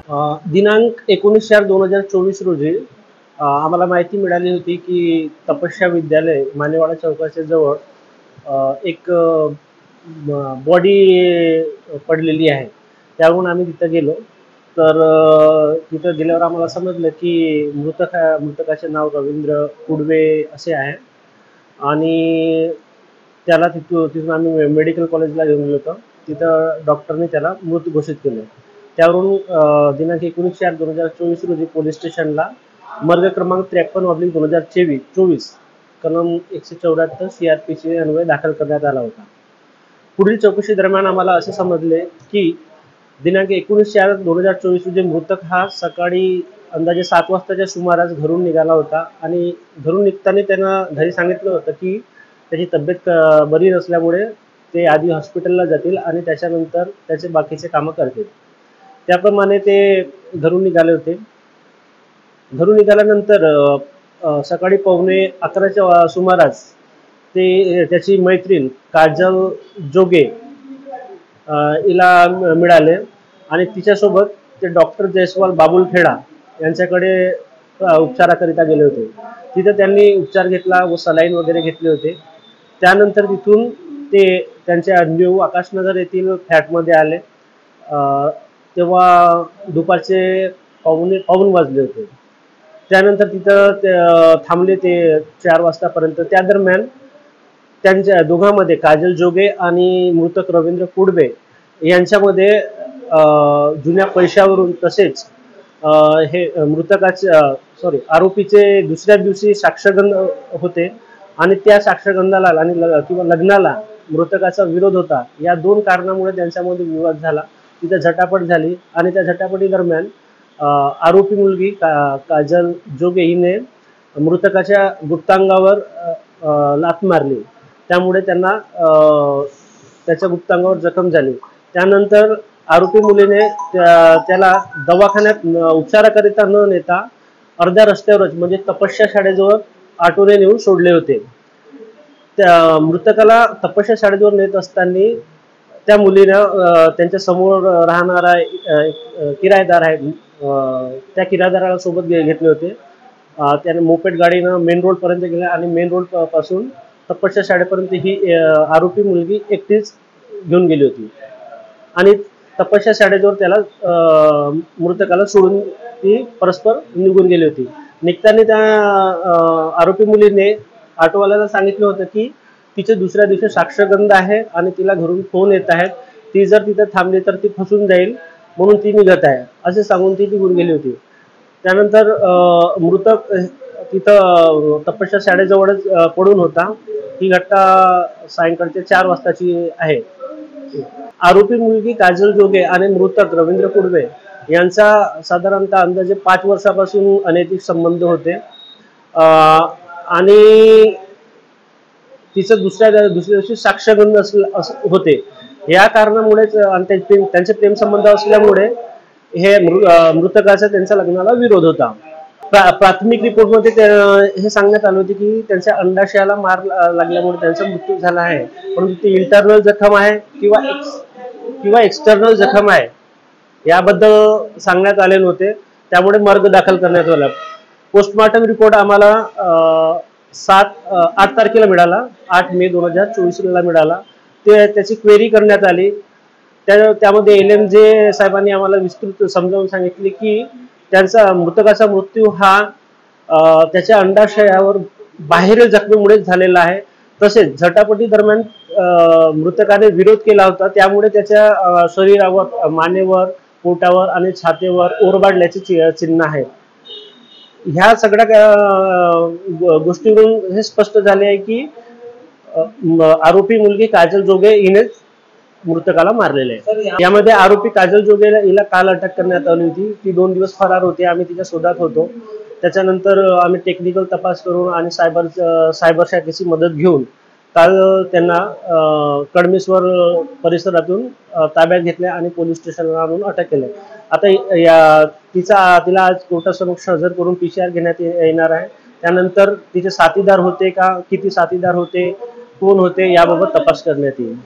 दिनांक 19/4/2024 रोजी आम्हाला माहिती मिळाली होती की तपस्या विद्यालय मानेवाडा चौकाच्या जवळ एक बॉडी पडलेली आहे. त्यावरून आम्ही तिथं गेलो. तर तिथं गेल्यावर आम्हाला समजलं की मृतकाचे नाव रवींद्र कुडवे असे आहे आणि त्याला तिथून आम्ही मेडिकल कॉलेजला घेऊन गेलो होतो. तिथं डॉक्टरने त्याला मृत घोषित केलं. त्यावरून दिनांक 19/4/2024 रोजी पोलीस स्टेशनला मर्ग क्रमांक 53/2024 कलम 174 CRPC अन्वये दाखल करण्यात आला होता. पुढील चौकशी दरम्यान आम्हाला असे समजले की दिनांक 19/4/2024 रोजी मृतक हा सकाळी अंदाजे 7 वाजताच्या सुमारास घरून निघाला होता आणि घरून निघताना त्यानं घरी सांगितलं होतं की त्याची तब्येत बरी नसल्यामुळे ते आधी हॉस्पिटलला जातील आणि त्याच्यानंतर त्याचे बाकीचे कामं करतील. त्याप्रमाणे ते घरून निघाले होते. घरून निघाल्यानंतर सकाळी 11:15च्या सुमारास ते त्याची मैत्रीण काजल जोगे हिला मिळाले आणि तिच्यासोबत ते डॉक्टर जयस्वाल बाबुलखेडा यांच्याकडे उपचाराकरिता गेले होते. तिथं त्यांनी उपचार घेतला व सलाईन वगैरे घेतले होते. त्यानंतर तिथून ते त्यांच्या न्यू आकाशनगर येथील फ्लॅटमध्ये आले. तेव्हा दुपारचे पाऊण वाजले होते. त्यानंतर तिथं थांबले ते 4 वाजतापर्यंत. त्या दरम्यान त्यांच्या दोघांमध्ये काजल जोगे आणि मृतक रवींद्र कुडवे यांच्यामध्ये जुन्या पैशावरून तसेच हे आरोपीचे दुसऱ्या दिवशी साक्षगंध होते आणि त्या साक्षगंधाला आणि किंवा लग्नाला मृतकाचा विरोध होता. या 2 कारणामुळे त्यांच्यामध्ये विवाद झाला. तिथे झटापट झाली आणि त्या झटापटी दरम्यान आरोपी मुलगी काजल जोगे हिने मृतकाच्या गुप्तांगावर लाथ मारली. त्यामुळे त्यांना त्याच्या गुप्तांगावर जखम झाली. त्यानंतर आरोपी मुलीने त्याला दवाखान्यात उपचाराकरिता न नेता अर्ध्या रस्त्यावरच म्हणजे तपस्या शाळेजवळ ऑटोने नेऊन सोडले होते. त्या मृतकाला तपस्या शाळेजवळ नेत असताना त्या मुलीनं त्यांच्या समोर राहणारा किरायेदार आहे त्या किरायेदाराला सोबत घेतले होते. त्याने मोपेड गाडीनं मेन रोडपर्यंत गेला आणि मेन रोड पासून तपस्या शाळेपर्यंत ही आरोपी मुलगी एकटीच घेऊन गेली होती आणि तपस्या शाळेजवळ त्याला मृतकाला सोडून ती परस्पर निघून गेली होती. निघताना त्या आरोपी मुलीने ऑटोवाल्याला सांगितलं होतं की तिचे दुसऱ्या दिवशी साक्षगंध आहे आणि तिला घरून फोन येत आहेत. ती जर तिथे थांबली तर ती फसून जाईल म्हणून ती निघत आहे असे सांगून ती निघून गेली होती. त्यानंतर मृतक तिथं तपस्या शाळेजवळच पडून होता. ही घटना सायंकाळच्या 4 वाजताची आहे. आरोपी मुलगी काजल जोगे आणि मृतक रवींद्र कुडवे यांचा साधारणतः अंदाजे 5 वर्षापासून अनैतिक संबंध होते आणि तिचं दुसऱ्या दिवशी साक्षगंध होते. या कारणामुळेच त्यांचे प्रेमसंबंध असल्यामुळे हे मृतकाचा त्यांच्या लग्नाला विरोध होता. प्राथमिक रिपोर्टमध्ये हे सांगण्यात आले होते की त्यांच्या अंडाशयाला मार लागल्यामुळे त्यांचा मृत्यू झाला आहे, परंतु ती इंटरनल जखम आहे किंवा एक्सटर्नल जखम आहे याबद्दल सांगण्यात आले नव्हते. त्यामुळे मर्ग दाखल करण्यात आला. पोस्टमॉर्टम रिपोर्ट आम्हाला 8 तारखेला मिळाला. 8 मे 2024 ला मिळाला. त्याची क्वेरी करण्यात आली. त्यामध्ये LMJ साहेबांनी आम्हाला विस्तृत समजावून सांगितले की त्यांचा मृतकाचा मृत्यू हा त्याच्या अंडाशयावर बाहेरील जखमेमुळे झालेला आहे. तसेच झटापटी दरम्यान मृतकाने विरोध केला होता, त्यामुळे त्याच्या शरीरावर, मानेवर, पोटावर आणि छातीवर ओरबाडल्याचे चिन्ह आहे. ह्या सगळ्या गोष्टीवरून हे स्पष्ट झाले आहे की आरोपी मुलगी काजल जोगे हिनेच मृतकाला मारलेले आहे. यामध्ये आरोपी काजल जोगे हिला काल अटक करण्यात आली होती. ती 2 दिवस फरार होती. आम्ही तिच्या शोधात होतो. त्याच्यानंतर आम्ही टेक्निकल तपास करून आणि सायबर शाखेची मदत घेऊन काल त्यांना कडमेश्वर परिसरातून ताब्यात घेतले आणि पोलीस स्टेशनला आणून अटक केले. आता तिला आज कोर्टासमक्ष हजर करून PCR घेण्यात येणार आहे. त्यानंतर तिचे साथीदार होते का, किती साथीदार होते, कोण होते याबाबत तपास करण्यात येईल.